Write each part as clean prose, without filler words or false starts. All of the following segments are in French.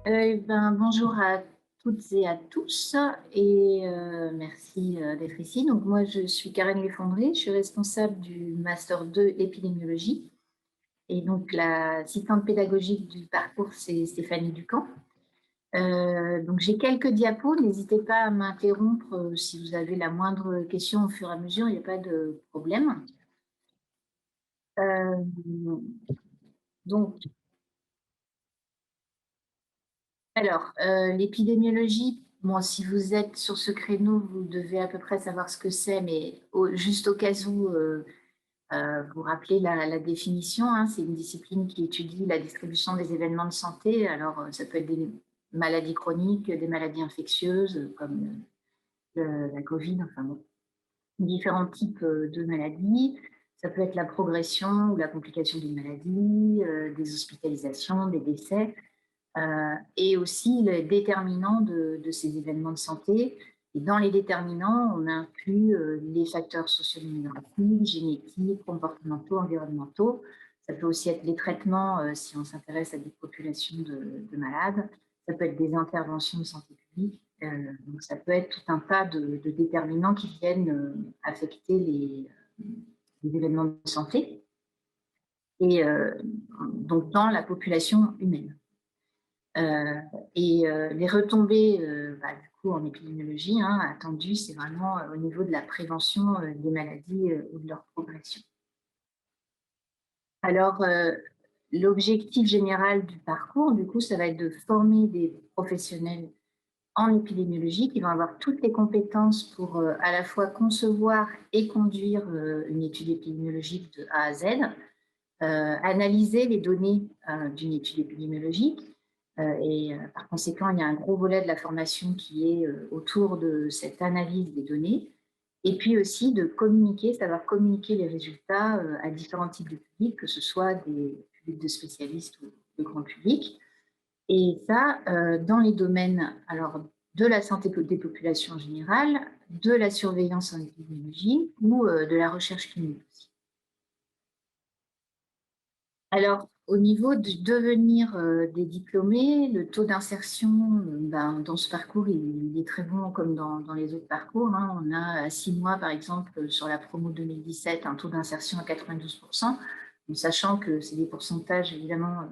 Bonjour à toutes et à tous et merci d'être ici. Donc moi, je suis Karen Lefondré, je suis responsable du Master 2 épidémiologie et donc l'assistante pédagogique du parcours, c'est Stéphanie Ducamp. Donc j'ai quelques diapos, n'hésitez pas à m'interrompre si vous avez la moindre question au fur et à mesure, il n'y a pas de problème. Euh, donc l'épidémiologie, bon, si vous êtes sur ce créneau, vous devez à peu près savoir ce que c'est, mais juste au cas où, vous rappelez la définition, hein, c'est une discipline qui étudie la distribution des événements de santé. Alors, ça peut être des maladies chroniques, des maladies infectieuses, comme la Covid, enfin bon, différents types de maladies. Ça peut être la progression ou la complication d'une maladie, des hospitalisations, des décès. Et aussi les déterminants de ces événements de santé. Et dans les déterminants, on inclut les facteurs socio-démographiques, génétiques, comportementaux, environnementaux. Ça peut aussi être les traitements si on s'intéresse à des populations de malades. Ça peut être des interventions de santé publique. Donc ça peut être tout un tas de déterminants qui viennent affecter les événements de santé et donc dans la population humaine. Les retombées, du coup, en épidémiologie, hein, attendues, c'est vraiment au niveau de la prévention des maladies ou de leur progression. Alors, l'objectif général du parcours, du coup, ça va être de former des professionnels en épidémiologie qui vont avoir toutes les compétences pour à la fois concevoir et conduire une étude épidémiologique de A à Z, analyser les données d'une étude épidémiologique. Par conséquent, il y a un gros volet de la formation qui est autour de cette analyse des données. Et puis aussi de communiquer, savoir communiquer les résultats à différents types de publics, que ce soit des publics de spécialistes ou de grand public. Et ça, dans les domaines alors, de la santé des populations en général, de la surveillance en épidémiologie ou de la recherche clinique aussi. Alors, au niveau du devenir des diplômés, le taux d'insertion dans ce parcours, il est très bon comme dans les autres parcours, hein. On a à 6 mois, par exemple, sur la promo 2017, un taux d'insertion à 92%, sachant que c'est des pourcentages évidemment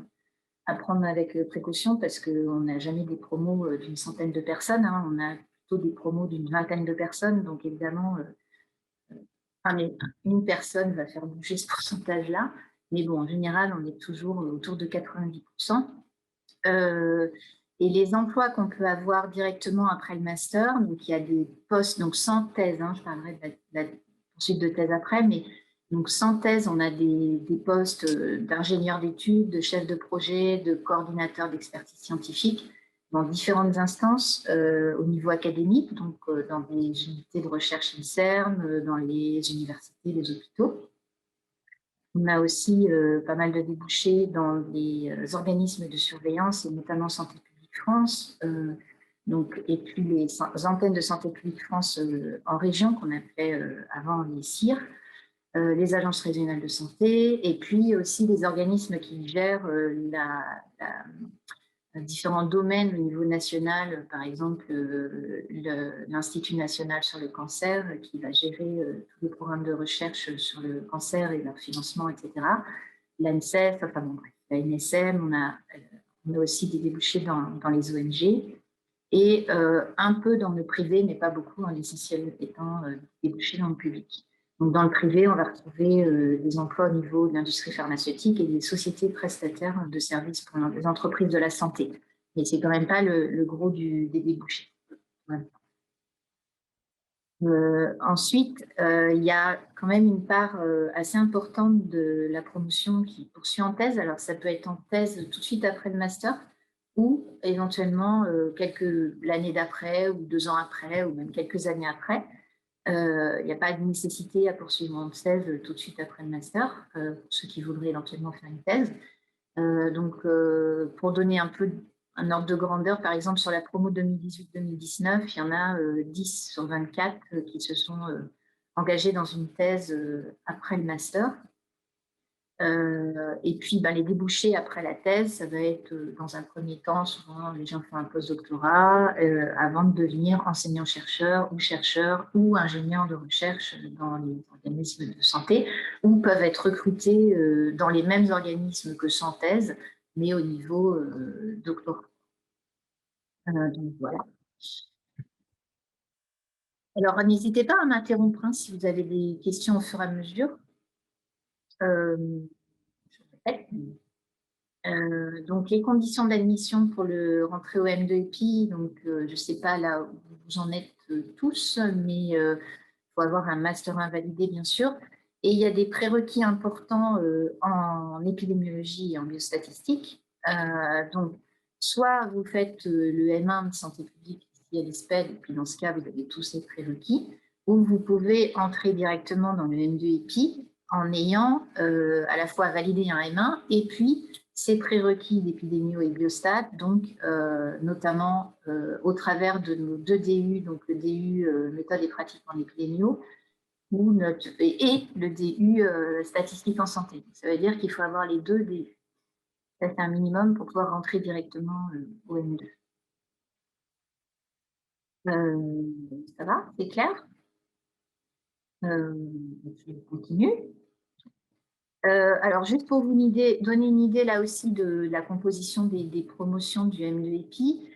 à prendre avec précaution parce qu'on n'a jamais des promos d'une centaine de personnes, hein. On a plutôt des promos d'une vingtaine de personnes, donc évidemment, une personne va faire bouger ce pourcentage-là. Mais bon, en général, on est toujours autour de 90%. Et les emplois qu'on peut avoir directement après le master, donc il y a des postes, donc sans thèse, hein, je parlerai de la poursuite de thèse après, mais donc sans thèse, on a des postes d'ingénieur d'études, de chef de projet, de coordinateur d'expertise scientifique dans différentes instances au niveau académique, donc dans des unités de recherche INSERM, dans les universités, les hôpitaux. On a aussi pas mal de débouchés dans les organismes de surveillance, et notamment Santé publique France, et puis les antennes de Santé publique France en région, qu'on appelait avant les CIR, les agences régionales de santé, et puis aussi les organismes qui gèrent différents domaines au niveau national, par exemple l'Institut national sur le cancer qui va gérer tous les programmes de recherche sur le cancer et leur financement, etc. L'ANSEF, enfin bon, bref, la NSM, on a aussi des débouchés dans les ONG et un peu dans le privé, mais pas beaucoup, hein, l'essentiel étant débouchés dans le public. Donc, dans le privé, on va retrouver des emplois au niveau de l'industrie pharmaceutique et des sociétés prestataires de services pour les entreprises de la santé. Mais c'est quand même pas le gros des débouchés. Voilà. Ensuite, il y a quand même une part assez importante de la promotion qui poursuit en thèse. Alors, ça peut être en thèse tout de suite après le master ou éventuellement l'année d'après ou 2 ans après ou même quelques années après. Il n'y a pas de nécessité à poursuivre en thèse tout de suite après le master, pour ceux qui voudraient éventuellement faire une thèse. Pour donner un ordre de grandeur, par exemple, sur la promo 2018-2019, il y en a 10 sur 24 qui se sont engagés dans une thèse après le master. Et puis, les débouchés après la thèse, ça va être, dans un premier temps, souvent, les gens font un postdoctorat avant de devenir enseignant-chercheur ou ingénieur de recherche dans les organismes de santé, ou peuvent être recrutés dans les mêmes organismes que sans thèse, mais au niveau doctorat. Donc, voilà. Alors, n'hésitez pas à m'interrompre si vous avez des questions au fur et à mesure. Euh, je répète. Donc, les conditions d'admission pour le rentrer au M2EPI, donc je ne sais pas là où vous en êtes tous, mais il faut avoir un master 1 validé, bien sûr. Et il y a des prérequis importants en épidémiologie et en biostatistique. Donc, soit vous faites le M1 de santé publique ici à l'ESPED, et puis dans ce cas, vous avez tous ces prérequis, ou vous pouvez entrer directement dans le M2EPI en ayant à la fois validé un M1 et puis ces prérequis d'épidémio et biostat, donc notamment au travers de nos 2 DU, donc le DU méthode et pratique en épidémio, et le DU statistique en santé. Ça veut dire qu'il faut avoir les 2 DU. Ça, c'est un minimum pour pouvoir rentrer directement au M2. Ça va? C'est clair? Je continue. Alors, juste pour vous donner une idée là aussi de la composition des promotions du M2EPI,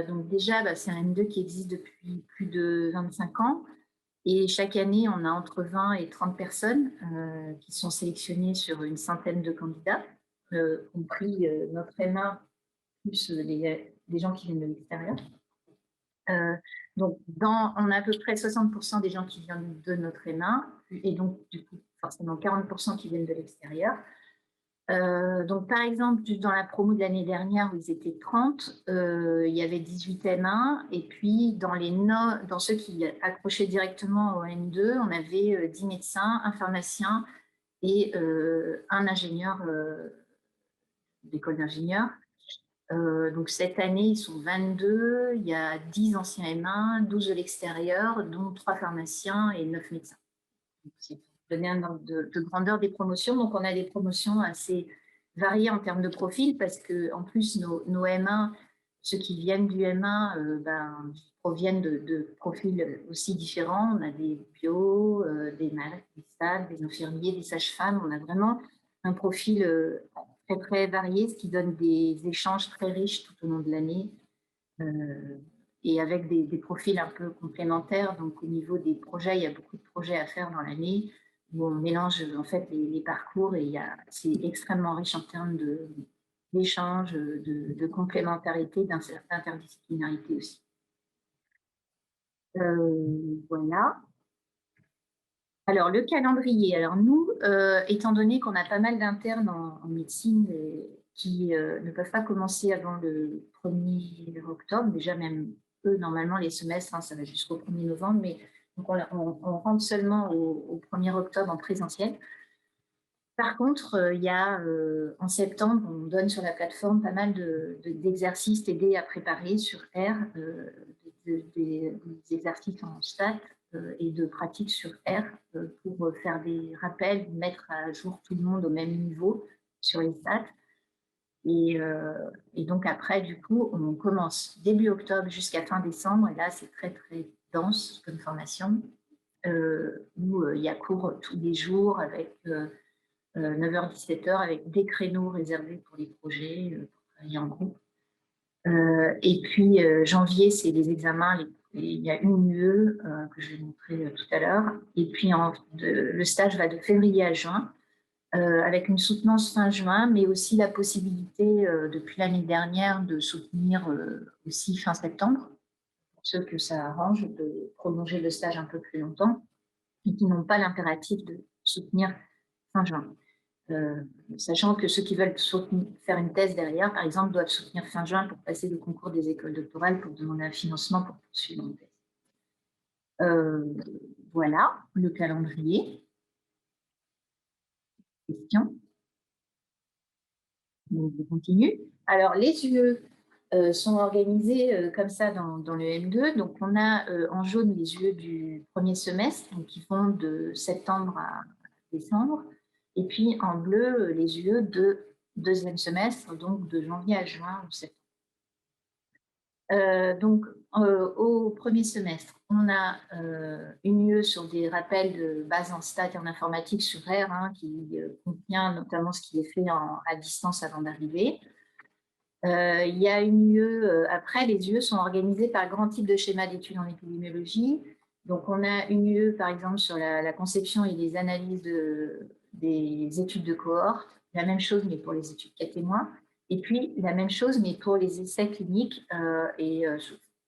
donc déjà, c'est un M2 qui existe depuis plus de 25 ans et chaque année, on a entre 20 et 30 personnes qui sont sélectionnées sur une centaine de candidats, compris notre M1 plus des gens qui viennent de l'extérieur. Donc, on a à peu près 60% des gens qui viennent de notre M1 et donc, du coup, forcément 40% qui viennent de l'extérieur. Donc, par exemple, dans la promo de l'année dernière où ils étaient 30, il y avait 18 M1 et puis dans ceux qui accrochaient directement au M2, on avait 10 médecins, un pharmacien et un ingénieur d'école d'ingénieur. Donc, cette année, ils sont 22, il y a 10 anciens M1, 12 de l'extérieur, dont 3 pharmaciens et 9 médecins. C'est pour donner un ordre de grandeur des promotions. Donc, on a des promotions assez variées en termes de profil parce qu'en plus, nos M1, ceux qui viennent du M1, proviennent de profils aussi différents. On a des bio, des malades, des infirmiers, des sages-femmes. On a vraiment un profil très, très varié, ce qui donne des échanges très riches tout au long de l'année. Et avec des profils un peu complémentaires. Donc, au niveau des projets, il y a beaucoup de projets à faire dans l'année où on mélange en fait les parcours et c'est extrêmement riche en termes d'échanges, de complémentarité, d'interdisciplinarité aussi. Voilà. Alors, le calendrier. Alors, nous, étant donné qu'on a pas mal d'internes en médecine qui ne peuvent pas commencer avant le 1er octobre, déjà même eux, normalement, les semestres, ça va jusqu'au 1er novembre, mais donc on rentre seulement au 1er octobre en présentiel. Par contre, il y a en septembre, on donne sur la plateforme pas mal d'exercices aidés à préparer sur R, des exercices en stats et de pratiques sur R pour faire des rappels, mettre à jour tout le monde au même niveau sur les stats. Et donc après, du coup, on commence début octobre jusqu'à fin décembre. Et là, c'est très, très dense comme formation où il y a cours tous les jours avec 9h-17h avec des créneaux réservés pour les projets, pour travailler en groupe. Et puis, janvier, c'est les examens. Il y a une UE que je vais montrer tout à l'heure. Et puis, le stage va de février à juin, avec une soutenance fin juin, mais aussi la possibilité, depuis l'année dernière, de soutenir aussi fin septembre, pour ceux que ça arrange, de prolonger le stage un peu plus longtemps, et qui n'ont pas l'impératif de soutenir fin juin. Sachant que ceux qui veulent faire une thèse derrière, par exemple, doivent soutenir fin juin pour passer le concours des écoles doctorales pour demander un financement pour poursuivre une thèse. Voilà le calendrier. Question. Donc, je continue. Alors, les UE sont organisés comme ça dans le M2. Donc, on a en jaune les UE du premier semestre, donc qui vont de septembre à décembre. Et puis en bleu, les UE de deuxième semestre, donc de janvier à juin ou septembre. Donc, au premier semestre, on a une UE sur des rappels de base en stats et en informatique sur R, hein, qui contient notamment ce qui est fait à distance avant d'arriver. Il y a une UE, après, les UE sont organisés par grand type de schéma d'études en épidémiologie. Donc, on a une UE, par exemple, sur la conception et les analyses des études de cohorte. La même chose, mais pour les études cas témoins. Et puis, la même chose, mais pour les essais cliniques et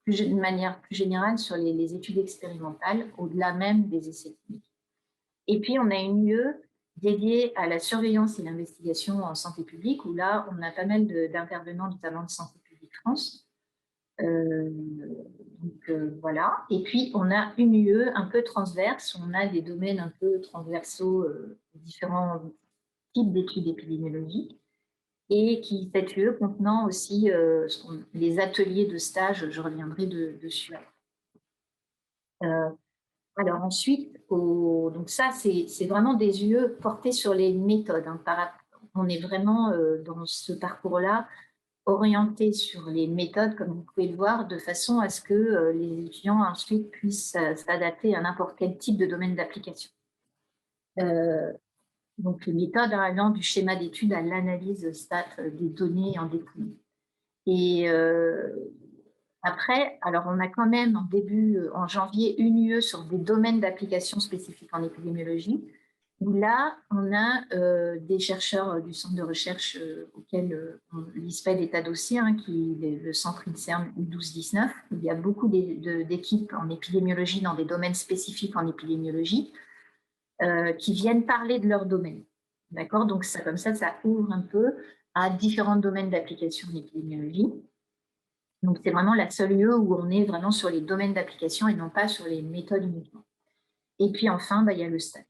de manière plus générale sur les études expérimentales, au-delà même des essais cliniques. Et puis, on a une UE dédiée à la surveillance et l'investigation en santé publique, où là, on a pas mal d'intervenants, notamment de Santé publique France. Voilà. Et puis, on a une UE un peu transverse, on a des domaines un peu transversaux, différents types d'études épidémiologiques, et qui, cette UE contenant aussi les ateliers de stage, je reviendrai dessus. Alors ensuite, donc ça, c'est vraiment des UE portés sur les méthodes. Hein. On est vraiment dans ce parcours-là orienté sur les méthodes, comme vous pouvez le voir, de façon à ce que les étudiants ensuite puissent s'adapter à n'importe quel type de domaine d'application. Donc les méthodes allant du schéma d'étude à l'analyse stat des données en découlant. Et après, alors on a quand même en janvier, une UE sur des domaines d'application spécifiques en épidémiologie, où là, on a des chercheurs du centre de recherche auquel l'ISPED est adossé, hein, qui est le centre INSERM U12-19. Il y a beaucoup d'équipes en épidémiologie dans des domaines spécifiques en épidémiologie qui viennent parler de leur domaine. D'accord? Donc, comme ça ouvre un peu à différents domaines d'application en épidémiologie. Donc, c'est vraiment la seule UE où on est vraiment sur les domaines d'application et non pas sur les méthodes uniquement. Et puis enfin, il y a le stage.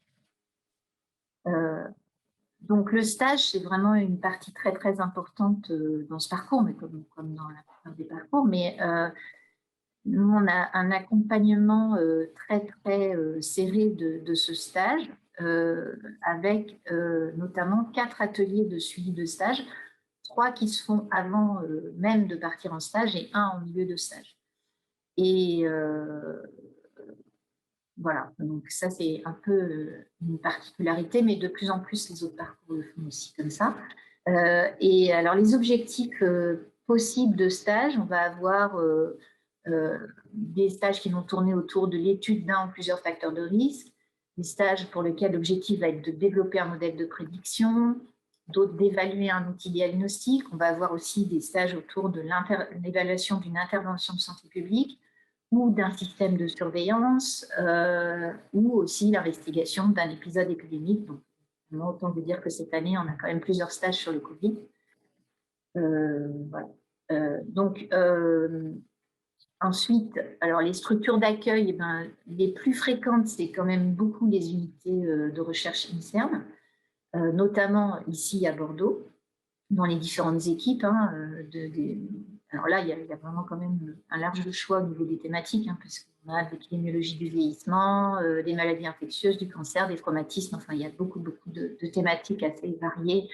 Donc, le stage, c'est vraiment une partie très, très importante dans ce parcours, mais comme dans la plupart des parcours. Mais nous, on a un accompagnement très, très serré de ce stage, avec notamment 4 ateliers de suivi de stage, 3 qui se font avant même de partir en stage et 1 en milieu de stage. Et voilà, donc ça, c'est un peu une particularité, mais de plus en plus, les autres parcours le font aussi comme ça. Et alors, les objectifs possibles de stage, on va avoir des stages qui vont tourner autour de l'étude d'un ou plusieurs facteurs de risque, des stages pour lesquels l'objectif va être de développer un modèle de prédiction, d'autres d'évaluer un outil diagnostique. On va avoir aussi des stages autour de l'évaluation d'une intervention de santé publique ou d'un système de surveillance, ou aussi l'investigation d'un épisode épidémique. Donc, autant vous dire que cette année, on a quand même plusieurs stages sur le Covid. Voilà. Donc, ensuite, alors les structures d'accueil, les plus fréquentes, c'est quand même beaucoup les unités de recherche INSERM, notamment ici à Bordeaux, dans les différentes équipes. Hein, alors là, il y a vraiment quand même un large choix au niveau des thématiques, hein, parce qu'on a de l'épidémiologie du vieillissement, des maladies infectieuses, du cancer, des traumatismes. Enfin, il y a beaucoup de thématiques assez variées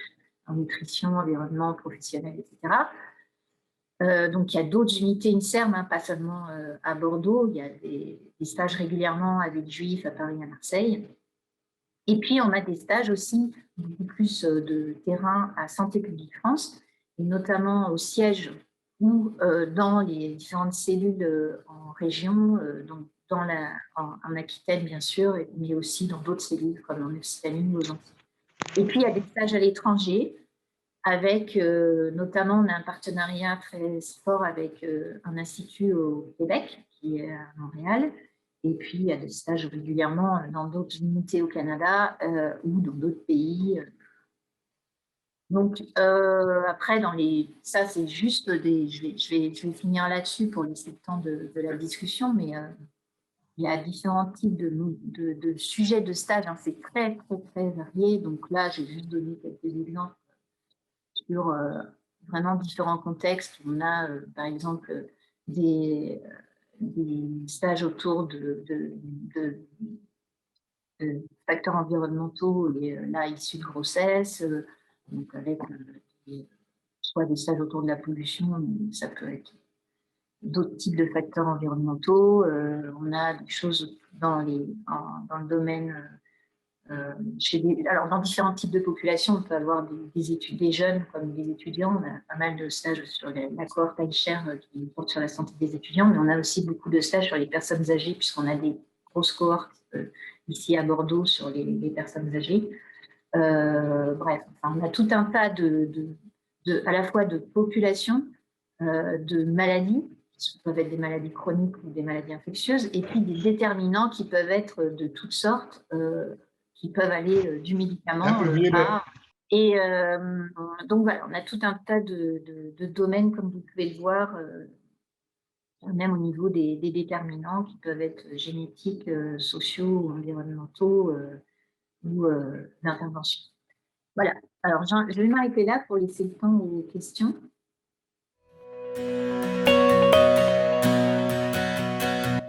en nutrition, environnement, professionnel, etc. Donc, il y a d'autres unités INSERM, hein, pas seulement à Bordeaux. Il y a des stages régulièrement avec Juifs à Paris et à Marseille. Et puis, on a des stages aussi beaucoup plus de terrain à Santé publique France, et notamment au siège ou dans les différentes cellules en région, donc en Aquitaine, bien sûr, mais aussi dans d'autres cellules comme en Occitanie ou aux Antilles. Et puis, il y a des stages à l'étranger, avec notamment, on a un partenariat très fort avec un institut au Québec, qui est à Montréal. Et puis, il y a des stages régulièrement dans d'autres unités au Canada ou dans d'autres pays. Donc, après, ça, c'est juste je vais finir là-dessus pour laisser le temps de la discussion, mais il y a différents types de sujets de stage. Hein, c'est très, très, très varié. Donc là, j'ai juste donné quelques exemples sur vraiment différents contextes. On a, par exemple, des stages autour de facteurs environnementaux et là, issus de grossesse, donc avec soit des stages autour de la pollution, mais ça peut être d'autres types de facteurs environnementaux. On a des choses dans le domaine alors, dans différents types de populations, on peut avoir des jeunes comme des étudiants. On a pas mal de stages sur la cohorte iShare qui porte sur la santé des étudiants, mais on a aussi beaucoup de stages sur les personnes âgées, puisqu'on a des grosses cohortes ici à Bordeaux sur les personnes âgées. Bref, enfin, on a tout un tas à la fois de populations, de maladies, qui peuvent être des maladies chroniques ou des maladies infectieuses, et puis des déterminants qui peuvent être de toutes sortes, qui peuvent aller du Un médicament peu violet. à... Et donc voilà, on a tout un tas de domaines, comme vous pouvez le voir, même au niveau des déterminants qui peuvent être génétiques, sociaux, environnementaux ou d'intervention. Voilà. Alors, je vais m'arrêter là pour laisser le temps aux questions.